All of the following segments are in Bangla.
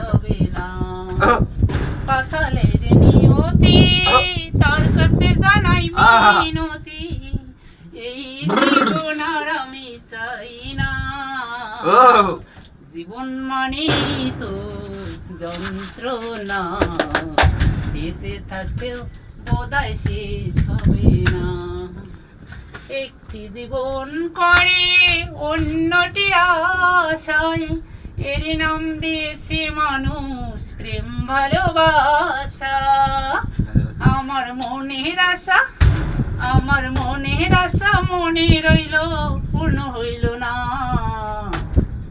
হবে না। পাতালের নিয়তি তার কাছে জানাই মিনতি, এই জীবন আর আমি চাই না। জীবন মানে তো যন্ত্রণা, বেঁচে থাকতেও বোধহয় শেষ হবে না। একটি জীবন করে অন্যটির আশায়, এর নাম দিয়েছে মানুষ প্রেম ভালোবাসা। আমার মনের আশা, আমার মনের আশা মনে রইল, পূর্ণ হইল না।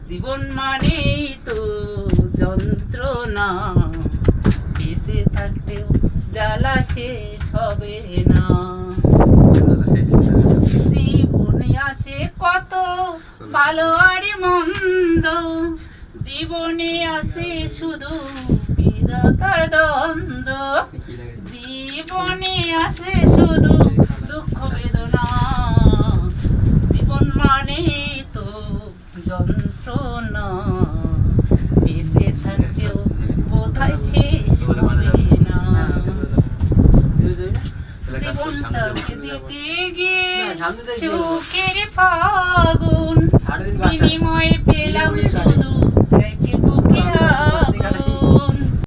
জীবন মানেই তো যন্ত্রণা, বেঁচে থাকতেও জ্বালা শেষ হবে না। জীবনে আসে কত ভালো আর মন্দ, জীবনে আসে শুধু বিধাতার দ্বন্দ্ব। জীবনে আসে শুধু দুঃখ বেদনা, জীবন মানে তো যন্ত্রণা, বেঁচে থাকতেও বোধহয় শেষ হবে না। জীবনটাকে দিতে গিয়ে সুখের ফাগুন, বিনিময়ে পেলাম শুধু এক বুকে